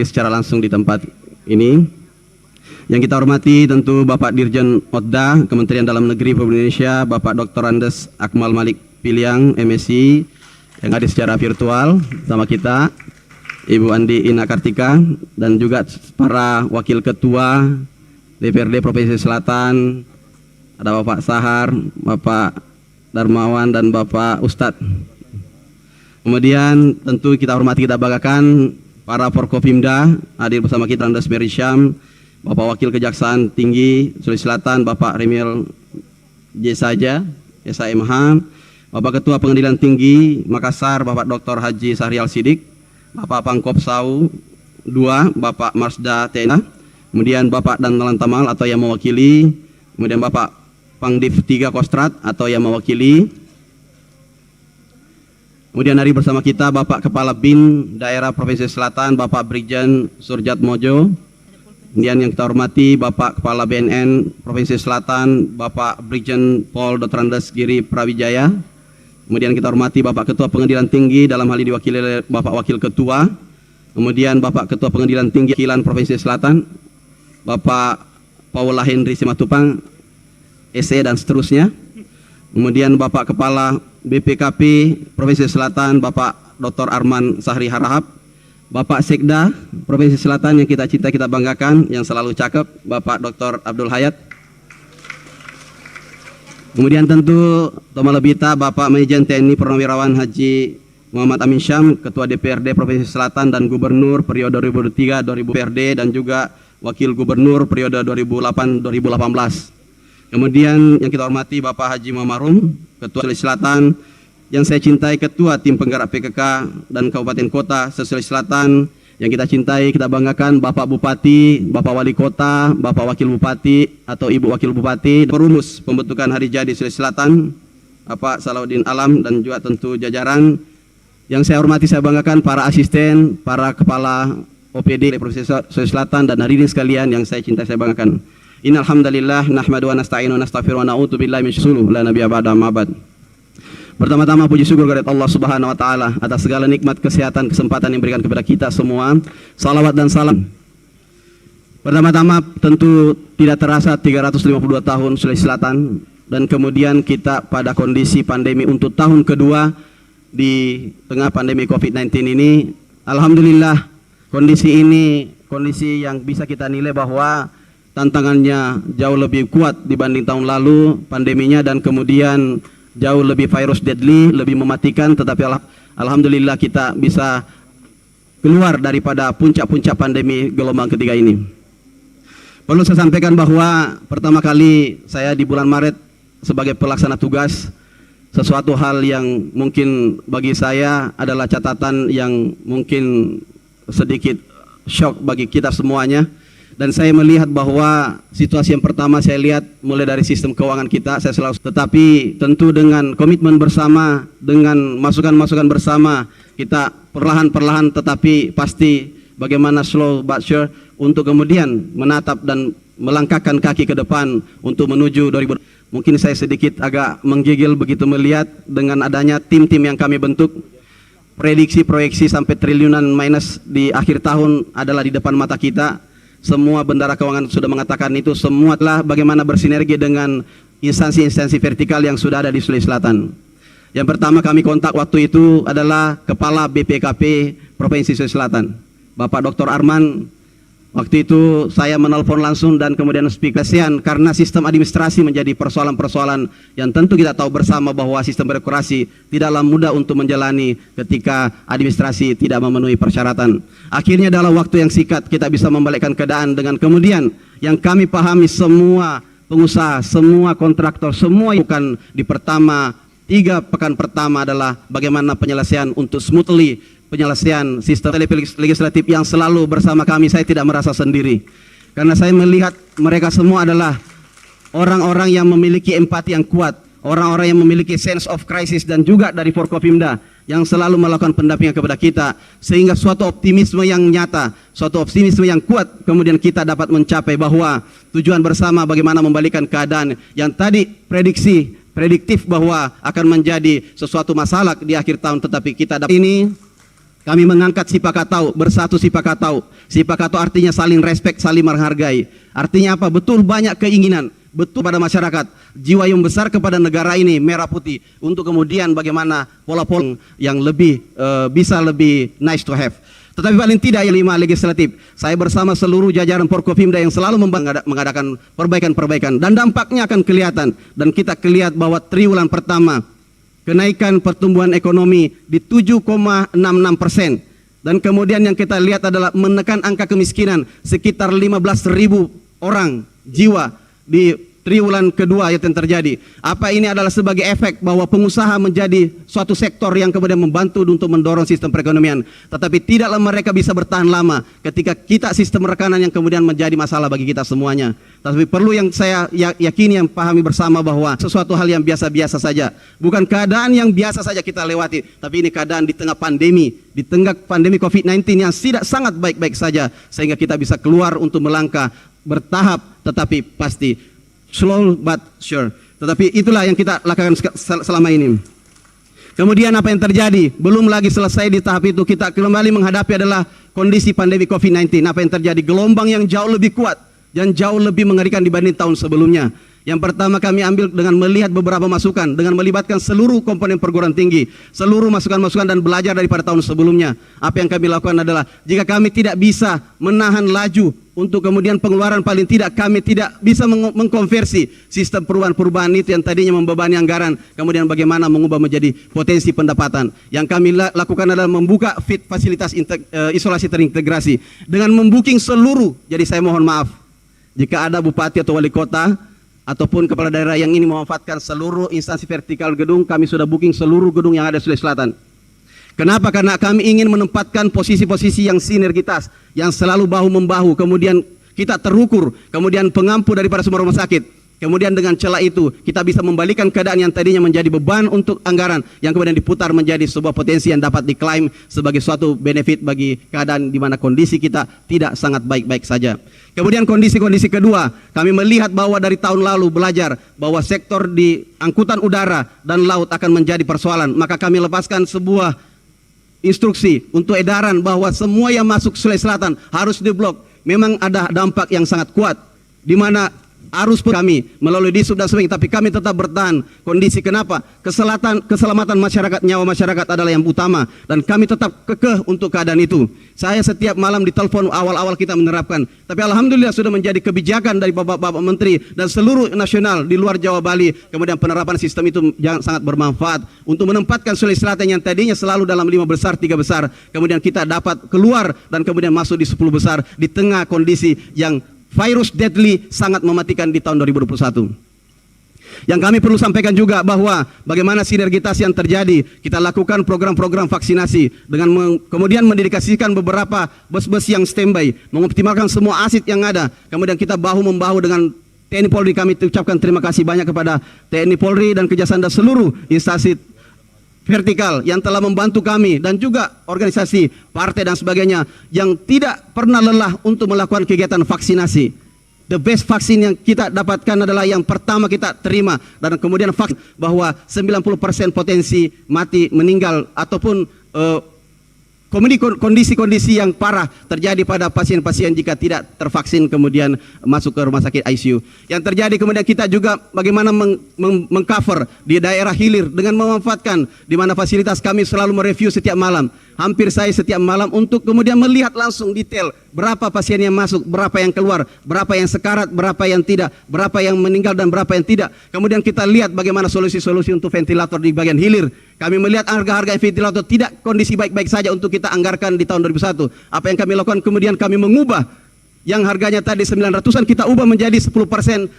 secara langsung di tempat ini. Yang kita hormati tentu Bapak Dirjen Odda Kementerian Dalam Negeri Republik Indonesia, Bapak Dr. Andes Akmal Malik Piliang, MSI, yang hadir secara virtual sama kita, Ibu Andi Ina Kartika, dan juga para Wakil Ketua DPRD Provinsi Selatan, ada Bapak Sahar, Bapak Darmawan, dan Bapak Ustadz. Kemudian tentu kita hormati, kita banggakan para Forkopimda hadir bersama kita, Andes Merisham, Bapak Wakil Kejaksaan Tinggi Sulawesi Selatan, Bapak Remil J. Saja, SHMH, Bapak Ketua Pengadilan Tinggi Makassar, Bapak Dr. Haji Sahrial Sidik, Bapak Pangkop Sau 2, Bapak Marsda TNA, kemudian Bapak Dan Tamal atau yang mewakili, kemudian Bapak Pangdiv 3 Kostrat atau yang mewakili. Kemudian hari bersama kita Bapak Kepala BIN Daerah Provinsi Selatan, Bapak Brigjen Surjat Mojo. Kemudian yang kita hormati Bapak Kepala BNN Provinsi Selatan, Bapak Brigjen Pol Dr. Andes Giri Prawijaya. Kemudian kita hormati Bapak Ketua Pengadilan Tinggi, dalam hal ini diwakili oleh Bapak Wakil Ketua. Kemudian Bapak Ketua Pengadilan Tinggi Wakilan Provinsi Selatan, Bapak Paula Henry Simatupang, SE dan seterusnya. Kemudian Bapak Kepala BPKP Provinsi Selatan, Bapak Dr. Arman Sahri Harahap, Bapak Sekda Provinsi Selatan yang kita cinta, kita banggakan, yang selalu cakep, Bapak Dr. Abdul Hayat. Kemudian tentu Tomalebita Bapak Majen TNI Purnawirawan Haji Muhammad Amin Syam, Ketua DPRD Provinsi Selatan dan Gubernur periode 2003-2000 DPRD, dan juga Wakil Gubernur periode 2008-2018. Kemudian yang kita hormati Bapak Haji Muhammarum, Ketua Sulawesi Selatan, yang saya cintai Ketua Tim Penggerak PKK dan Kabupaten Kota Sulawesi Selatan, yang kita cintai, kita banggakan Bapak Bupati, Bapak Wali Kota, Bapak Wakil Bupati atau Ibu Wakil Bupati, perumus pembentukan hari jadi Sulawesi Selatan, Bapak Salahuddin Alam, dan juga tentu jajaran. Yang saya hormati, saya banggakan para asisten, para kepala OPD Provinsi Sulawesi Selatan, dan hadirin sekalian yang saya cintai, saya banggakan. Innal hamdalillah nahmadu wa nasta'inu wa nastaghfiru wa na'udzu billahi min syururi la nabiyya ba'da ma ba'd. Pertama-tama puji syukur kepada Allah Subhanahu wa taala atas segala nikmat, kesehatan, kesempatan yang diberikan kepada kita semua. Salawat dan salam. Pertama-tama tentu tidak terasa 352 tahun Sulawesi Selatan, dan kemudian kita pada kondisi pandemi untuk tahun kedua di tengah pandemi COVID-19 ini. Alhamdulillah kondisi ini kondisi yang bisa kita nilai bahwa tantangannya jauh lebih kuat dibanding tahun lalu pandeminya, dan kemudian jauh lebih virus deadly, lebih mematikan, tetapi alhamdulillah kita bisa keluar daripada puncak-puncak pandemi gelombang ketiga ini. Perlu saya sampaikan bahwa pertama kali saya di bulan Maret sebagai pelaksana tugas, sesuatu hal yang mungkin bagi saya adalah catatan yang mungkin sedikit shock bagi kita semuanya. Dan saya melihat bahwa situasi yang pertama saya lihat mulai dari sistem keuangan kita, saya selalu, tetapi tentu dengan komitmen bersama, dengan masukan-masukan bersama, kita perlahan-perlahan tetapi pasti bagaimana slow but sure untuk kemudian menatap dan melangkahkan kaki ke depan untuk menuju 2000. Mungkin saya sedikit agak menggigil begitu melihat dengan adanya tim-tim yang kami bentuk. Prediksi proyeksi sampai triliunan minus di akhir tahun adalah di depan mata kita. Semua bendara keuangan sudah mengatakan itu, semua telah bagaimana bersinergi dengan instansi-instansi vertikal yang sudah ada di Sulawesi Selatan. Yang pertama kami kontak waktu itu adalah Kepala BPKP Provinsi Sulawesi Selatan, Bapak Dr. Arman. Waktu itu saya menelpon langsung dan kemudian speak kasihan karena sistem administrasi menjadi persoalan-persoalan yang tentu kita tahu bersama bahwa sistem birokrasi tidaklah mudah untuk menjalani ketika administrasi tidak memenuhi persyaratan. Akhirnya dalam waktu yang singkat kita bisa membalikkan keadaan, dengan kemudian yang kami pahami semua pengusaha, semua kontraktor, semua bukan di pertama 3 pekan pertama adalah bagaimana penyelesaian untuk smoothly penyelesaian sistem legislatif yang selalu bersama kami. Saya tidak merasa sendiri karena saya melihat mereka semua adalah orang-orang yang memiliki empati yang kuat, orang-orang yang memiliki sense of crisis, dan juga dari Forkopimda yang selalu melakukan pendampingan kepada kita, sehingga suatu optimisme yang nyata, suatu optimisme yang kuat kemudian kita dapat mencapai bahwa tujuan bersama bagaimana membalikan keadaan yang tadi prediktif bahwa akan menjadi sesuatu masalah di akhir tahun, tetapi kita dapat ini. Kami mengangkat Sipakatau, bersatu Sipakatau. Sipakatau artinya saling respect, saling menghargai. Artinya apa? Betul banyak keinginan, betul pada masyarakat, jiwa yang besar kepada negara ini merah putih untuk kemudian bagaimana pola-pola yang lebih bisa lebih nice to have. Tetapi paling tidak yang 5 legislatif, saya bersama seluruh jajaran Forkopimda yang selalu mengadakan perbaikan-perbaikan dan dampaknya akan kelihatan, dan kita kelihatan bahwa triwulan pertama kenaikan pertumbuhan ekonomi di 7,66%, dan kemudian yang kita lihat adalah menekan angka kemiskinan sekitar 15.000 orang jiwa di triwulan kedua yang terjadi. Apa ini adalah sebagai efek bahwa pengusaha menjadi suatu sektor yang kemudian membantu untuk mendorong sistem perekonomian, tetapi tidaklah mereka bisa bertahan lama ketika kita sistem rekanan yang kemudian menjadi masalah bagi kita semuanya. Tapi perlu yang saya yakini, yang pahami bersama bahwa sesuatu hal yang biasa-biasa saja, bukan keadaan yang biasa saja kita lewati, tapi ini keadaan di tengah pandemi COVID-19 yang tidak sangat baik-baik saja, sehingga kita bisa keluar untuk melangkah bertahap tetapi pasti, slow but sure. Tetapi itulah yang kita lakukan selama ini. Kemudian apa yang terjadi? Belum lagi selesai di tahap itu, kita kembali menghadapi adalah kondisi pandemi COVID-19. Apa yang terjadi? Gelombang yang jauh lebih kuat dan jauh lebih mengerikan dibanding tahun sebelumnya. Yang pertama kami ambil dengan melihat beberapa masukan, dengan melibatkan seluruh komponen perguruan tinggi, seluruh masukan-masukan dan belajar daripada tahun sebelumnya. Apa yang kami lakukan adalah, jika kami tidak bisa menahan laju untuk kemudian pengeluaran, paling tidak kami tidak bisa mengkonversi sistem perubahan-perubahan itu yang tadinya membebani anggaran, kemudian bagaimana mengubah menjadi potensi pendapatan. Yang kami lakukan adalah membuka fasilitas isolasi terintegrasi dengan membooking seluruh. Jadi saya mohon maaf, jika ada bupati atau wali kota ataupun kepala daerah yang ini memanfaatkan seluruh instansi vertikal gedung, kami sudah booking seluruh gedung yang ada di Sulawesi Selatan. Kenapa? Karena kami ingin menempatkan posisi-posisi yang sinergitas, yang selalu bahu-membahu, kemudian kita terukur, kemudian pengampu daripada semua rumah sakit. Kemudian dengan celah itu kita bisa membalikan keadaan yang tadinya menjadi beban untuk anggaran, yang kemudian diputar menjadi sebuah potensi yang dapat diklaim sebagai suatu benefit bagi keadaan di mana kondisi kita tidak sangat baik-baik saja. Kemudian kondisi-kondisi kedua, kami melihat bahwa dari tahun lalu belajar bahwa sektor di angkutan udara dan laut akan menjadi persoalan, maka kami lepaskan sebuah instruksi untuk edaran bahwa semua yang masuk Sulawesi Selatan harus diblok. Memang ada dampak yang sangat kuat, di mana arus kami melalui Disub dan sebagainya, tapi kami tetap bertahan. Kondisi kenapa? Keselamatan masyarakat, nyawa masyarakat adalah yang utama, dan kami tetap kekeh untuk keadaan itu. Saya setiap malam ditelepon awal-awal kita menerapkan, tapi alhamdulillah sudah menjadi kebijakan dari bapak-bapak menteri dan seluruh nasional di luar Jawa Bali. Kemudian penerapan sistem itu sangat bermanfaat untuk menempatkan Sulawesi Selatan yang tadinya selalu dalam 5 besar, 3 besar, kemudian kita dapat keluar dan kemudian masuk di 10 besar di tengah kondisi yang virus deadly sangat mematikan di tahun 2021. Yang kami perlu sampaikan juga bahwa bagaimana sinergitas yang terjadi, kita lakukan program-program vaksinasi dengan kemudian mendedikasikan beberapa bus-bus yang standby, mengoptimalkan semua aset yang ada, kemudian kita bahu-membahu dengan TNI Polri. Kami ucapkan terima kasih banyak kepada TNI Polri dan Kejaksaan dan seluruh instansi vertikal yang telah membantu kami, dan juga organisasi partai dan sebagainya yang tidak pernah lelah untuk melakukan kegiatan vaksinasi. The best vaksin yang kita dapatkan adalah yang pertama kita terima, dan kemudian vaksin bahwa 90% potensi mati, meninggal ataupun kondisi-kondisi yang parah terjadi pada pasien-pasien jika tidak tervaksin kemudian masuk ke rumah sakit ICU. Yang terjadi kemudian kita juga bagaimana mengcover di daerah hilir dengan memanfaatkan di mana fasilitas kami selalu mereview setiap malam. Hampir saya setiap malam untuk kemudian melihat langsung detail berapa pasien yang masuk, berapa yang keluar, berapa yang sekarat, berapa yang tidak, berapa yang meninggal dan berapa yang tidak. Kemudian kita lihat bagaimana solusi-solusi untuk ventilator di bagian hilir. Kami melihat harga-harga ventilator tidak kondisi baik-baik saja untuk kita anggarkan di tahun 2001. Apa yang kami lakukan? Kemudian kami mengubah yang harganya tadi 900-an kita ubah menjadi 10%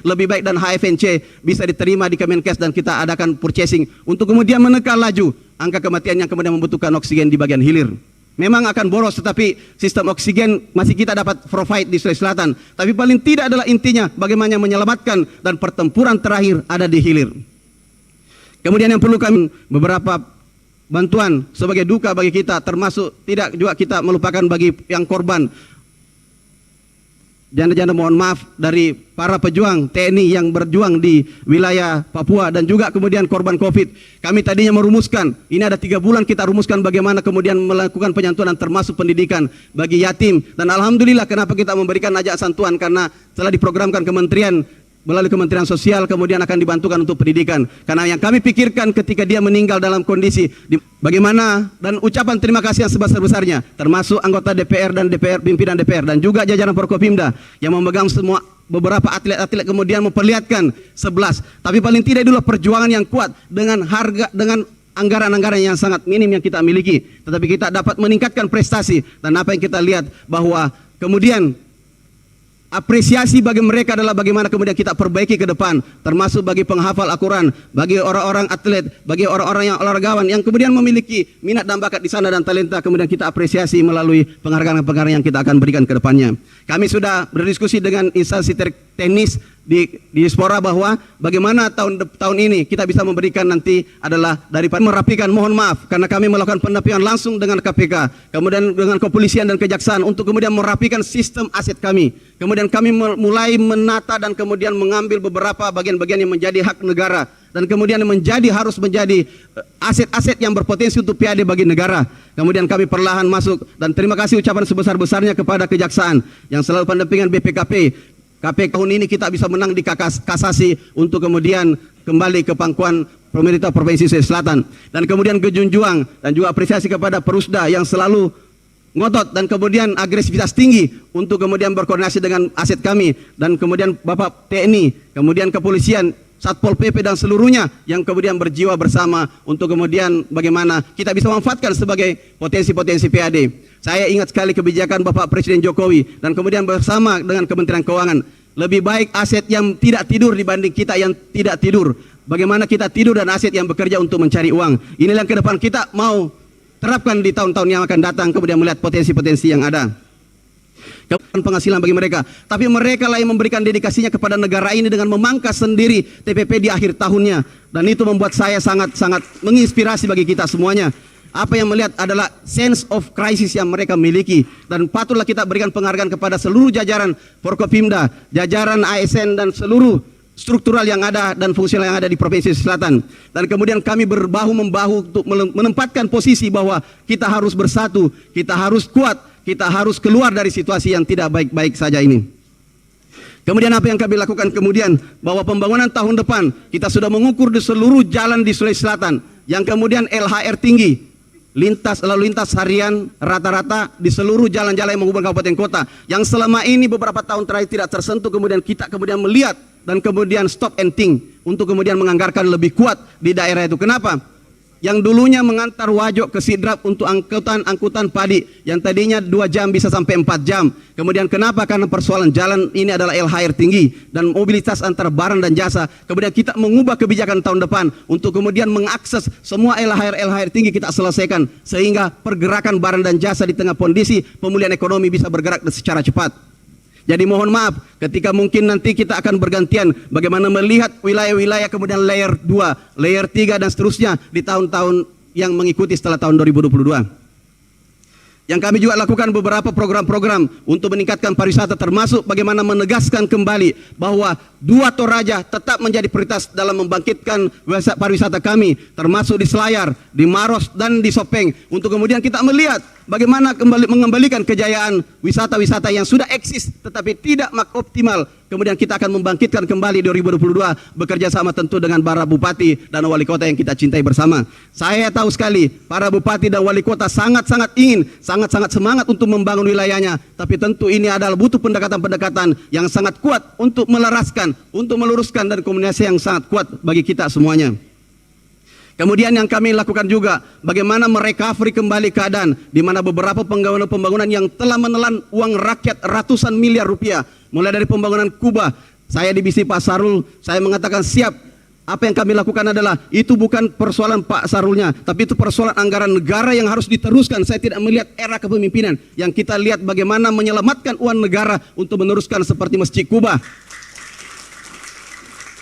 lebih baik, dan HFNC bisa diterima di Kemenkes, dan kita adakan purchasing untuk kemudian menekan laju angka kematian yang kemudian membutuhkan oksigen di bagian hilir. Memang akan boros, tetapi sistem oksigen masih kita dapat provide di Sulawesi Selatan. Tapi paling tidak adalah intinya bagaimana menyelamatkan, dan pertempuran terakhir ada di hilir. Kemudian yang perlu kami beberapa bantuan sebagai duka bagi kita, termasuk tidak juga kita melupakan bagi yang korban janda-janda mohon maaf dari para pejuang TNI yang berjuang di wilayah Papua dan juga kemudian korban COVID. Kami tadinya merumuskan, ini ada 3 bulan kita rumuskan bagaimana kemudian melakukan penyantunan termasuk pendidikan bagi yatim. Dan alhamdulillah kenapa kita memberikan ajak santuan, karena telah diprogramkan kementerian melalui Kementerian Sosial kemudian akan dibantukan untuk pendidikan. Karena yang kami pikirkan ketika dia meninggal dalam kondisi bagaimana, dan ucapan terima kasih yang sebesar-besarnya termasuk anggota DPR dan pimpinan DPR dan juga jajaran Forkopimda yang memegang semua beberapa atlet-atlet kemudian memperlihatkan 11. Tapi paling tidak itulah perjuangan yang kuat dengan harga, dengan anggaran-anggaran yang sangat minim yang kita miliki. Tetapi kita dapat meningkatkan prestasi, dan apa yang kita lihat bahwa kemudian apresiasi bagi mereka adalah bagaimana kemudian kita perbaiki ke depan, termasuk bagi penghafal Al-Quran, bagi orang-orang atlet, bagi orang-orang yang olahragawan yang kemudian memiliki minat dan bakat di sana dan talenta, kemudian kita apresiasi melalui penghargaan-penghargaan yang kita akan berikan ke depannya. Kami sudah berdiskusi dengan instansi teknis di diaspora bahwa bagaimana tahun ini kita bisa memberikan nanti adalah daripada merapikan, mohon maaf karena kami melakukan pendampingan langsung dengan KPK, kemudian dengan kepolisian dan kejaksaan untuk kemudian merapikan sistem aset kami. Kemudian kami mulai menata dan kemudian mengambil beberapa bagian-bagian yang menjadi hak negara dan kemudian harus menjadi aset-aset yang berpotensi untuk PAD bagi negara. Kemudian kami perlahan masuk, dan terima kasih ucapan sebesar-besarnya kepada kejaksaan yang selalu pendampingan BPKP. KPK tahun ini kita bisa menang di kasasi untuk kemudian kembali ke pangkuan pemerintah Provinsi Sulawesi Selatan. Dan kemudian kejunjuang dan juga apresiasi kepada Perusda yang selalu ngotot dan kemudian agresivitas tinggi untuk kemudian berkoordinasi dengan aset kami, dan kemudian Bapak TNI, kemudian kepolisian, Satpol PP dan seluruhnya yang kemudian berjiwa bersama untuk kemudian bagaimana kita bisa memanfaatkan sebagai potensi-potensi PAD. Saya ingat sekali kebijakan Bapak Presiden Jokowi dan kemudian bersama dengan Kementerian Keuangan, lebih baik aset yang tidak tidur dibanding kita yang tidak tidur. Bagaimana kita tidur dan aset yang bekerja untuk mencari uang. Inilah yang ke depan kita mau terapkan di tahun-tahun yang akan datang, kemudian melihat potensi-potensi yang ada. Penghasilan bagi mereka, tapi mereka lah yang memberikan dedikasinya kepada negara ini dengan memangkas sendiri TPP di akhir tahunnya, dan itu membuat saya sangat-sangat menginspirasi bagi kita semuanya. Apa yang melihat adalah sense of crisis yang mereka miliki, dan patutlah kita berikan penghargaan kepada seluruh jajaran Forkopimda, jajaran ASN dan seluruh struktural yang ada dan fungsional yang ada di Provinsi Selatan. Dan kemudian kami berbahu-membahu untuk menempatkan posisi bahwa kita harus bersatu, kita harus kuat, kita harus keluar dari situasi yang tidak baik-baik saja ini. Kemudian apa yang kami lakukan kemudian, bahwa pembangunan tahun depan kita sudah mengukur di seluruh jalan di Sulawesi Selatan yang kemudian LHR tinggi, lalu lintas harian rata-rata di seluruh jalan-jalan yang menghubungkan kabupaten kota yang selama ini beberapa tahun terakhir tidak tersentuh, kemudian kita kemudian melihat dan kemudian stop and think untuk kemudian menganggarkan lebih kuat di daerah itu. Kenapa? Yang dulunya mengantar Wajok ke Sidrap untuk angkutan padi yang tadinya 2 jam bisa sampai 4 jam. Kemudian kenapa? Karena persoalan jalan ini adalah LHR tinggi dan mobilitas antar barang dan jasa. Kemudian kita mengubah kebijakan tahun depan untuk kemudian mengakses semua LHR tinggi kita selesaikan, sehingga pergerakan barang dan jasa di tengah kondisi pemulihan ekonomi bisa bergerak secara cepat. Jadi mohon maaf ketika mungkin nanti kita akan bergantian bagaimana melihat wilayah-wilayah kemudian layer 2, layer 3 dan seterusnya di tahun-tahun yang mengikuti setelah tahun 2022. Yang kami juga lakukan beberapa program-program untuk meningkatkan pariwisata, termasuk bagaimana menegaskan kembali bahwa 2 Toraja tetap menjadi prioritas dalam membangkitkan pariwisata kami, termasuk di Selayar, di Maros dan di Sopeng, untuk kemudian kita melihat bagaimana mengembalikan kejayaan wisata-wisata yang sudah eksis tetapi tidak optimal. Kemudian kita akan membangkitkan kembali 2022 bekerja sama tentu dengan para bupati dan wali kota yang kita cintai bersama. Saya tahu sekali para bupati dan wali kota sangat-sangat ingin, sangat-sangat semangat untuk membangun wilayahnya, tapi tentu ini adalah butuh pendekatan-pendekatan yang sangat kuat untuk melaraskan, untuk meluruskan, dan komunikasi yang sangat kuat bagi kita semuanya. Kemudian yang kami lakukan juga bagaimana merecovery kembali keadaan di mana beberapa pembangunan yang telah menelan uang rakyat ratusan miliar rupiah, mulai dari pembangunan Kuba. Saya di BC Pak Sarul, saya mengatakan siap. Apa yang kami lakukan adalah itu bukan persoalan Pak Sarulnya, tapi itu persoalan anggaran negara yang harus diteruskan. Saya tidak melihat era kepemimpinan yang kita lihat bagaimana menyelamatkan uang negara untuk meneruskan seperti Masjid Kuba.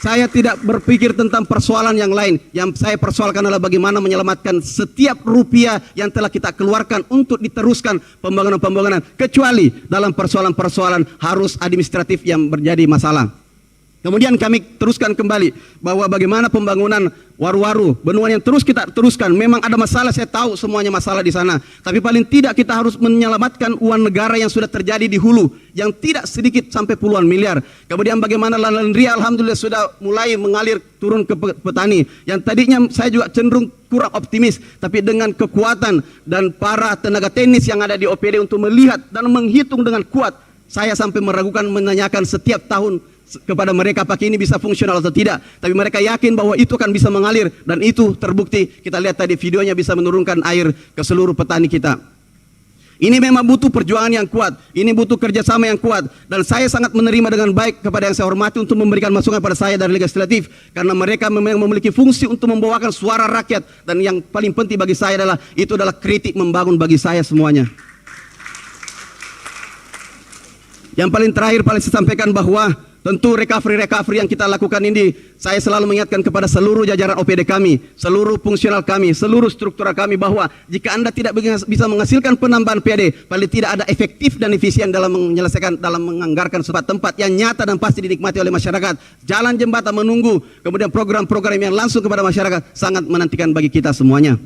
Saya tidak berpikir tentang persoalan yang lain. Yang saya persoalkan adalah bagaimana menyelamatkan setiap rupiah yang telah kita keluarkan untuk diteruskan pembangunan-pembangunan. Kecuali dalam persoalan-persoalan harus administratif yang menjadi masalah. Kemudian kami teruskan kembali bahwa bagaimana pembangunan waru-waru, bendungan yang terus kita teruskan. Memang ada masalah, saya tahu semuanya masalah di sana. Tapi paling tidak kita harus menyelamatkan uang negara yang sudah terjadi di hulu, yang tidak sedikit sampai puluhan miliar. Kemudian bagaimana Lahan Ria alhamdulillah sudah mulai mengalir turun ke petani. Yang tadinya saya juga cenderung kurang optimis, tapi dengan kekuatan dan para tenaga teknis yang ada di OPD untuk melihat dan menghitung dengan kuat, saya sampai meragukan, menanyakan setiap tahun kepada mereka apakah ini bisa fungsional atau tidak, tapi mereka yakin bahwa itu akan bisa mengalir, dan itu terbukti. Kita lihat tadi videonya bisa menurunkan air ke seluruh petani kita. Ini memang butuh perjuangan yang kuat, ini butuh kerjasama yang kuat, dan saya sangat menerima dengan baik kepada yang saya hormati untuk memberikan masukan pada saya dari legislatif, karena mereka memang memiliki fungsi untuk membawakan suara rakyat, dan yang paling penting bagi saya adalah itu adalah kritik membangun bagi saya semuanya. Yang paling terakhir paling saya sampaikan bahwa tentu recovery yang kita lakukan ini, saya selalu mengingatkan kepada seluruh jajaran OPD kami, seluruh fungsional kami, seluruh struktural kami, bahwa jika Anda tidak bisa menghasilkan penambahan PAD, paling tidak ada efektif dan efisien dalam menyelesaikan, dalam menganggarkan sebuah tempat yang nyata dan pasti dinikmati oleh masyarakat. Jalan jembatan menunggu, kemudian program-program yang langsung kepada masyarakat sangat menantikan bagi kita semuanya.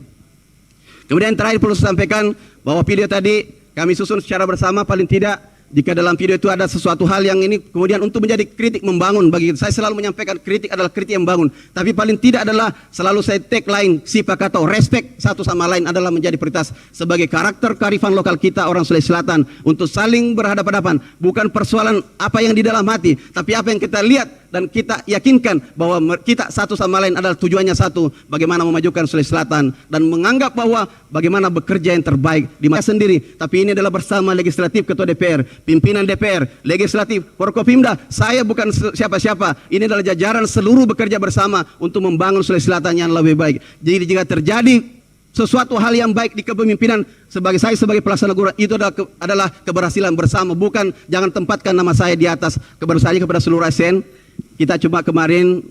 Kemudian yang terakhir perlu saya sampaikan bahwa video tadi kami susun secara bersama, paling tidak jika dalam video itu ada sesuatu hal yang ini kemudian untuk menjadi kritik membangun bagi saya, selalu menyampaikan kritik adalah kritik yang membangun, tapi paling tidak adalah selalu saya tagline sifat atau respect satu sama lain adalah menjadi prioritas sebagai karakter kearifan lokal kita orang Sulawesi Selatan, untuk saling berhadapan-hadapan, bukan persoalan apa yang di dalam hati, tapi apa yang kita lihat dan kita yakinkan bahwa kita satu sama lain adalah tujuannya satu, bagaimana memajukan Sulawesi Selatan, dan menganggap bahwa bagaimana bekerja yang terbaik di masa sendiri, tapi ini adalah bersama legislatif, ketua DPR, pimpinan DPR, legislatif, Forkopimda. Saya bukan siapa-siapa, ini adalah jajaran seluruh bekerja bersama untuk membangun Sulawesi Selatan yang lebih baik. Jadi jika terjadi sesuatu hal yang baik di kepemimpinan sebagai saya sebagai pelaksana gubernur, itu adalah keberhasilan bersama, bukan jangan tempatkan nama saya di atas. Keberhasilan kepada seluruh ASN. Kita cuma kemarin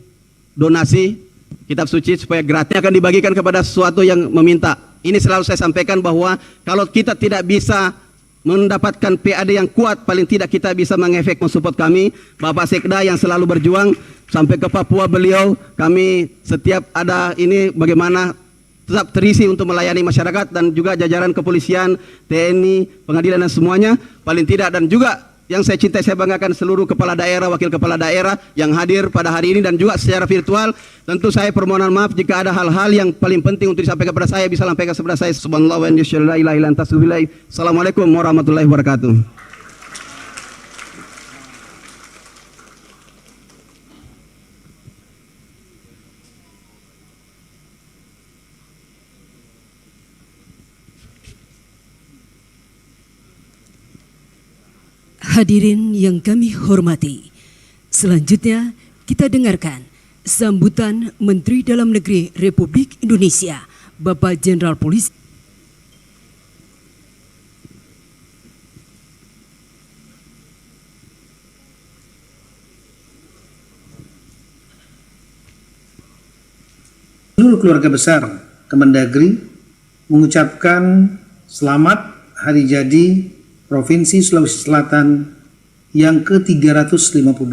donasi kitab suci supaya gratis akan dibagikan kepada sesuatu yang meminta. Ini selalu saya sampaikan bahwa kalau kita tidak bisa mendapatkan PAD yang kuat, paling tidak kita bisa mengefek mensupport kami. Bapak Sekda yang selalu berjuang sampai ke Papua, beliau kami setiap ada ini bagaimana tetap terisi untuk melayani masyarakat, dan juga jajaran kepolisian, TNI, pengadilan dan semuanya paling tidak. Dan juga yang saya cintai, saya banggakan seluruh kepala daerah, wakil kepala daerah yang hadir pada hari ini dan juga secara virtual. Tentu saya permohonan maaf jika ada hal-hal yang paling penting untuk disampaikan kepada saya bisa sampaikan kepada saya. Subhanallah wa bihamdihi la ilaha illa anta astaghfiruka. Assalamualaikum warahmatullahi wabarakatuh. Hadirin yang kami hormati, selanjutnya kita dengarkan sambutan Menteri Dalam Negeri Republik Indonesia, Bapak Jenderal Polisi. Seluruh keluarga besar Kemendagri mengucapkan selamat Hari Jadi Provinsi Sulawesi Selatan yang ke-352.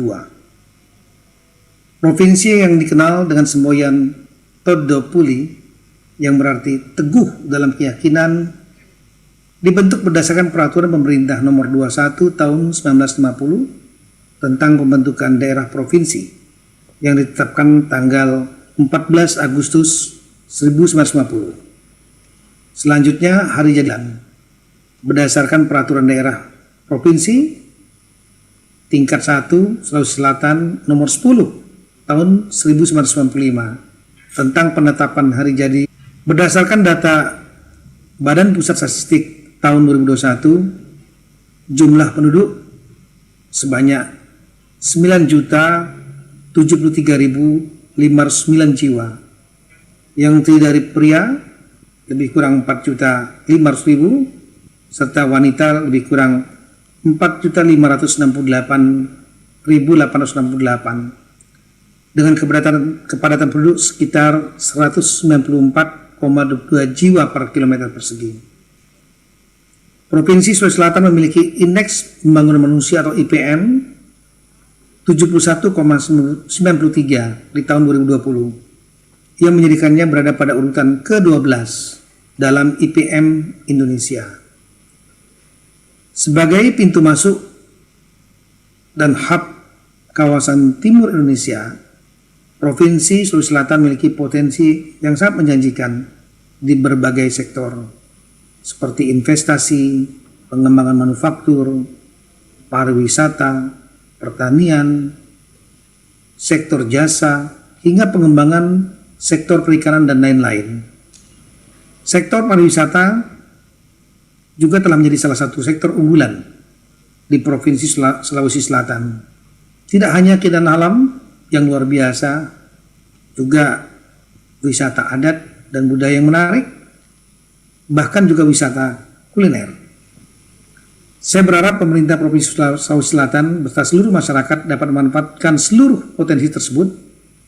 Provinsi yang dikenal dengan semboyan Todo Puli, yang berarti teguh dalam keyakinan, dibentuk berdasarkan peraturan pemerintah nomor 21 tahun 1950 tentang pembentukan daerah provinsi yang ditetapkan tanggal 14 Agustus 1950. Selanjutnya hari jadi berdasarkan peraturan daerah provinsi tingkat 1 Sulawesi Selatan nomor 10 tahun 1995 tentang penetapan hari jadi berdasarkan data Badan Pusat Statistik tahun 2021, jumlah penduduk sebanyak 9.073.509 jiwa, yang terdiri dari pria lebih kurang 4.500.000 serta wanita lebih kurang 4.568.868. dengan kepadatan penduduk sekitar 194,2 jiwa per kilometer persegi. Provinsi Sulawesi Selatan memiliki Indeks Pembangunan Manusia atau IPM 71,93 di tahun 2020 yang menjadikannya berada pada urutan ke-12 dalam IPM Indonesia. Sebagai pintu masuk dan hub kawasan timur Indonesia, Provinsi Sulawesi Selatan memiliki potensi yang sangat menjanjikan di berbagai sektor, seperti investasi, pengembangan manufaktur, pariwisata, pertanian, sektor jasa, hingga pengembangan sektor perikanan dan lain-lain. Sektor pariwisata juga telah menjadi salah satu sektor unggulan di Provinsi Sulawesi Selatan. Tidak hanya keindahan alam yang luar biasa, juga wisata adat dan budaya yang menarik, bahkan juga wisata kuliner. Saya berharap pemerintah Provinsi Sulawesi Selatan beserta seluruh masyarakat dapat memanfaatkan seluruh potensi tersebut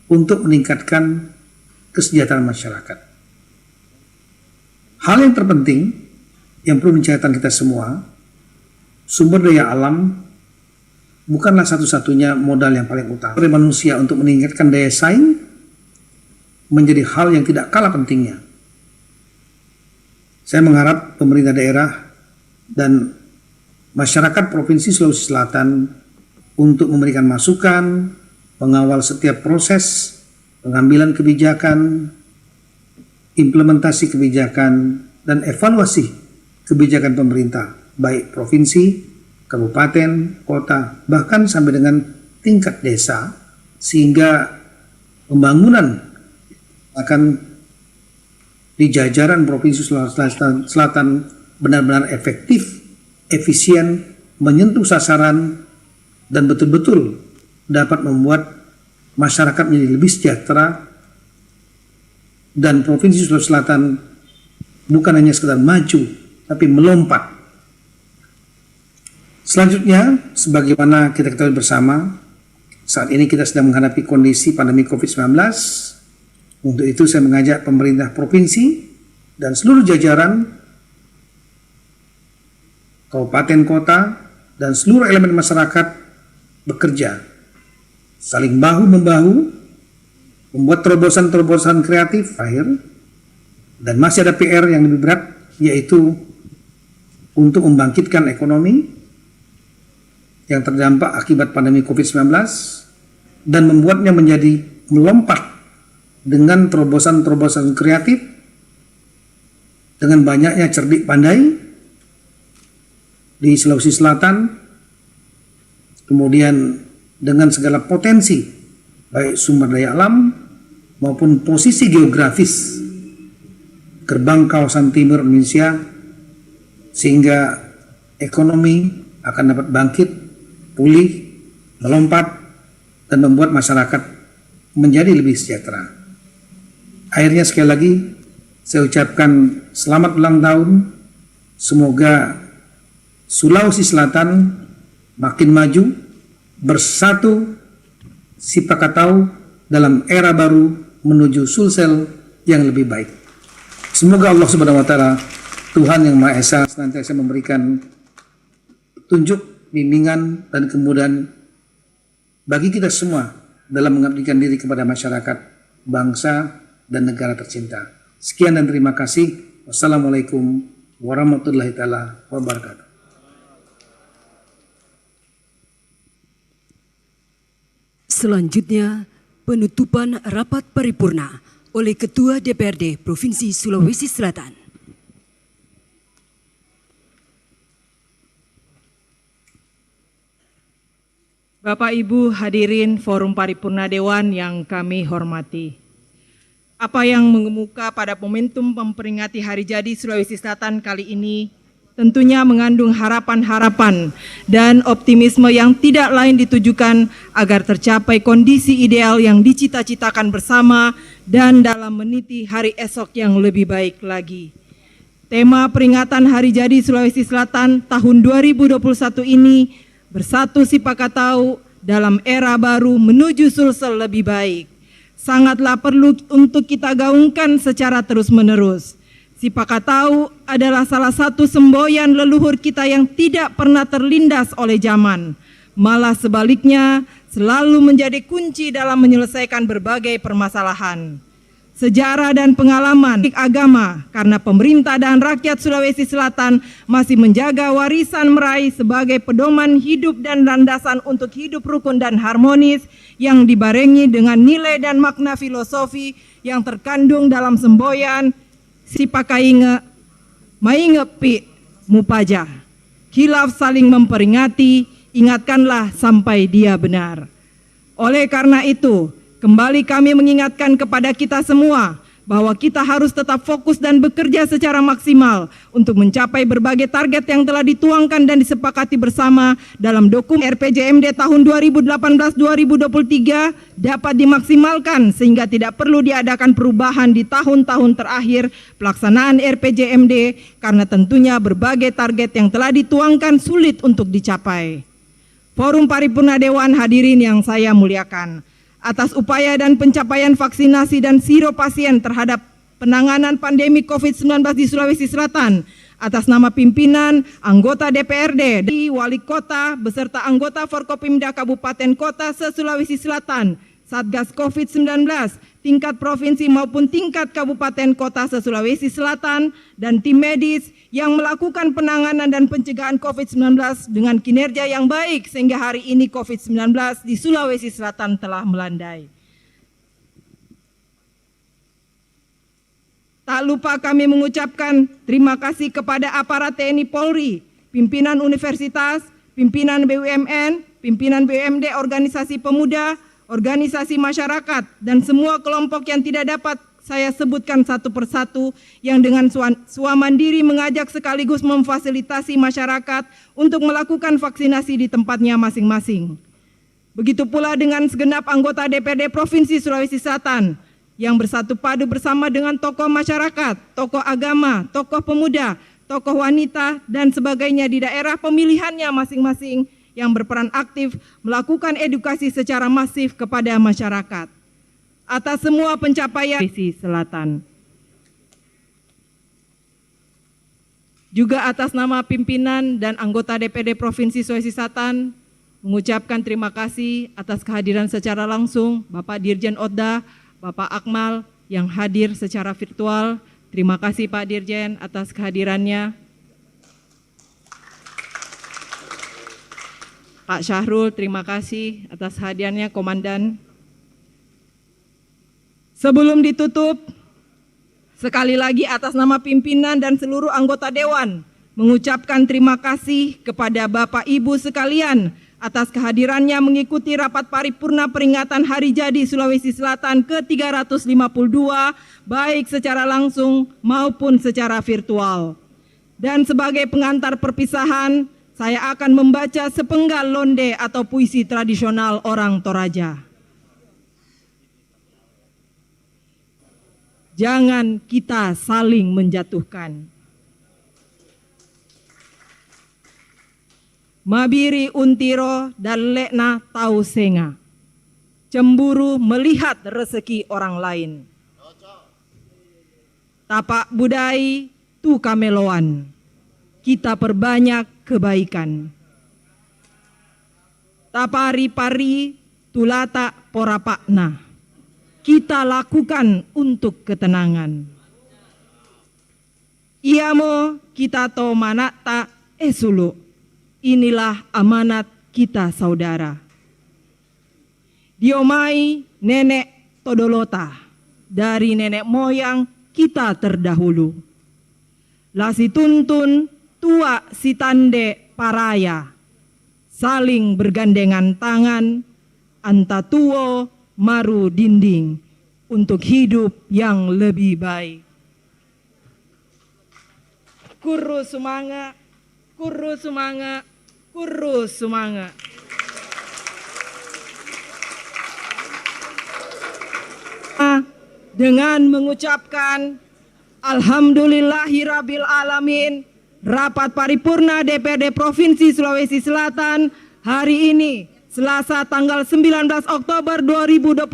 untuk meningkatkan kesejahteraan masyarakat. Hal yang terpenting yang perlu mencatatkan kita semua, sumber daya alam bukanlah satu-satunya modal yang paling utama. Dari manusia untuk meningkatkan daya saing menjadi hal yang tidak kalah pentingnya. Saya mengharap pemerintah daerah dan masyarakat Provinsi Sulawesi Selatan untuk memberikan masukan, mengawal setiap proses pengambilan kebijakan, implementasi kebijakan, dan evaluasi kebijakan pemerintah, baik provinsi, kabupaten, kota, bahkan sampai dengan tingkat desa, sehingga pembangunan akan di jajaran Provinsi Sulawesi Selatan benar-benar efektif, efisien, menyentuh sasaran, dan betul-betul dapat membuat masyarakat menjadi lebih sejahtera, dan Provinsi Sulawesi Selatan bukan hanya sekedar maju, tapi melompat. Selanjutnya, sebagaimana kita ketahui bersama, saat ini kita sedang menghadapi kondisi pandemi COVID-19. Untuk itu saya mengajak pemerintah provinsi dan seluruh jajaran, kabupaten kota, dan seluruh elemen masyarakat bekerja, saling bahu-membahu, membuat terobosan-terobosan kreatif akhir, dan masih ada PR yang lebih berat, yaitu untuk membangkitkan ekonomi yang terdampak akibat pandemi COVID-19 dan membuatnya menjadi melompat dengan terobosan-terobosan kreatif, dengan banyaknya cerdik pandai di Sulawesi Selatan, kemudian dengan segala potensi baik sumber daya alam maupun posisi geografis gerbang kawasan timur Indonesia, sehingga ekonomi akan dapat bangkit, pulih, melompat, dan membuat masyarakat menjadi lebih sejahtera. Akhirnya sekali lagi saya ucapkan selamat ulang tahun. Semoga Sulawesi Selatan makin maju, bersatu, sipakatau dalam era baru menuju Sulsel yang lebih baik. Semoga Allah Subhanahu wa Ta'ala, Tuhan yang Maha Esa, senantiasa memberikan petunjuk, bimbingan, dan kemudahan bagi kita semua dalam mengabdikan diri kepada masyarakat, bangsa, dan negara tercinta. Sekian dan terima kasih. Wassalamualaikum warahmatullahi taala wabarakatuh. Selanjutnya, penutupan rapat paripurna oleh Ketua DPRD Provinsi Sulawesi Selatan. Bapak Ibu hadirin Forum Paripurna Dewan yang kami hormati. Apa yang mengemuka pada momentum memperingati Hari Jadi Sulawesi Selatan kali ini tentunya mengandung harapan-harapan dan optimisme yang tidak lain ditujukan agar tercapai kondisi ideal yang dicita-citakan bersama dan dalam meniti hari esok yang lebih baik lagi. Tema peringatan Hari Jadi Sulawesi Selatan tahun 2021 ini, bersatu sipakatau dalam era baru menuju Sulsel lebih baik. Sangatlah perlu untuk kita gaungkan secara terus-menerus. Si Pakatau adalah salah satu semboyan leluhur kita yang tidak pernah terlindas oleh zaman. Malah sebaliknya selalu menjadi kunci dalam menyelesaikan berbagai permasalahan. Sejarah dan pengalaman agama karena pemerintah dan rakyat Sulawesi Selatan masih menjaga warisan meraih sebagai pedoman hidup dan landasan untuk hidup rukun dan harmonis yang dibarengi dengan nilai dan makna filosofi yang terkandung dalam semboyan si pakainge maingepi mupaja. Khilaf saling memperingati, ingatkanlah sampai dia benar. Oleh karena itu, kembali kami mengingatkan kepada kita semua bahwa kita harus tetap fokus dan bekerja secara maksimal untuk mencapai berbagai target yang telah dituangkan dan disepakati bersama dalam dokumen RPJMD tahun 2018-2023 dapat dimaksimalkan sehingga tidak perlu diadakan perubahan di tahun-tahun terakhir pelaksanaan RPJMD karena tentunya berbagai target yang telah dituangkan sulit untuk dicapai. Forum Paripurna Dewan hadirin yang saya muliakan, atas upaya dan pencapaian vaksinasi dan siro pasien terhadap penanganan pandemi COVID-19 di Sulawesi Selatan, atas nama pimpinan, anggota DPRD, di Wali Kota, beserta anggota Forkopimda Kabupaten Kota se-Sulawesi Selatan, Satgas COVID-19, tingkat provinsi maupun tingkat kabupaten kota se-Sulawesi Selatan, dan tim medis yang melakukan penanganan dan pencegahan COVID-19 dengan kinerja yang baik sehingga hari ini COVID-19 di Sulawesi Selatan telah melandai. Tak lupa kami mengucapkan terima kasih kepada aparat TNI Polri, pimpinan universitas, pimpinan BUMN, pimpinan BUMD, organisasi pemuda, organisasi masyarakat, dan semua kelompok yang tidak dapat saya sebutkan satu persatu yang dengan suamandiri mengajak sekaligus memfasilitasi masyarakat untuk melakukan vaksinasi di tempatnya masing-masing. Begitu pula dengan segenap anggota DPRD Provinsi Sulawesi Selatan yang bersatu padu bersama dengan tokoh masyarakat, tokoh agama, tokoh pemuda, tokoh wanita, dan sebagainya di daerah pemilihannya masing-masing yang berperan aktif melakukan edukasi secara masif kepada masyarakat. Atas semua pencapaian Sulawesi Selatan. Juga atas nama pimpinan dan anggota DPD Provinsi Sulawesi Selatan, mengucapkan terima kasih atas kehadiran secara langsung Bapak Dirjen Odda, Bapak Akmal yang hadir secara virtual. Terima kasih Pak Dirjen atas kehadirannya. Pak Syahrul, terima kasih atas hadirannya, Komandan. Sebelum ditutup, sekali lagi atas nama pimpinan dan seluruh anggota Dewan, mengucapkan terima kasih kepada Bapak Ibu sekalian atas kehadirannya mengikuti rapat paripurna peringatan Hari Jadi Sulawesi Selatan ke-352, baik secara langsung maupun secara virtual. Dan sebagai pengantar perpisahan, saya akan membaca sepenggal londe atau puisi tradisional orang Toraja. Jangan kita saling menjatuhkan. Mabiri untiro dan lekna tau senga. Cemburu melihat rezeki orang lain. Tapak budai tu kameloan. Kita perbanyak kebaikan. Tapari-pari tulata porapakna. Kita lakukan untuk ketenangan. Iamo kita to manata esulu. Inilah amanat kita saudara. Diomai nenek todolota. Dari nenek moyang kita terdahulu. Lasi tuntun tua si tande paraya, saling bergandengan tangan, antatuo maru dinding, untuk hidup yang lebih baik. Kuru sumanga, kuru sumanga, kuru sumanga. Dengan mengucapkan Alhamdulillahirabbil alamin, rapat paripurna DPRD Provinsi Sulawesi Selatan hari ini Selasa tanggal 19 Oktober 2021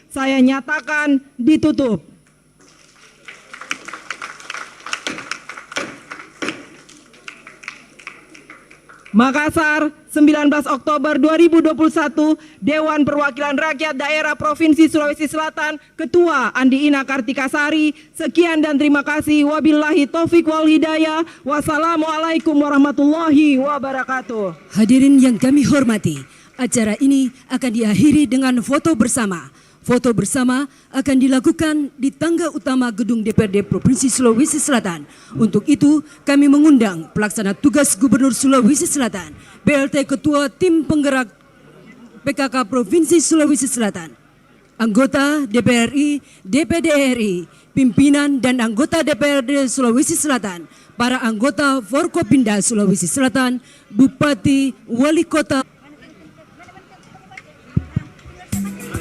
saya nyatakan ditutup. Makassar, 19 Oktober 2021, Dewan Perwakilan Rakyat Daerah Provinsi Sulawesi Selatan, Ketua Andi Ina Kartikasari. Sekian dan terima kasih. Wabillahi taufik wal hidayah. Wassalamualaikum warahmatullahi wabarakatuh. Hadirin yang kami hormati, acara ini akan diakhiri dengan foto bersama. Foto bersama akan dilakukan di tangga utama Gedung DPRD Provinsi Sulawesi Selatan. Untuk itu, kami mengundang pelaksana tugas Gubernur Sulawesi Selatan, BLT Ketua Tim Penggerak PKK Provinsi Sulawesi Selatan, anggota DPR RI, DPD RI, pimpinan dan anggota DPRD Sulawesi Selatan, para anggota Forkopimda Sulawesi Selatan, Bupati, Wali Kota,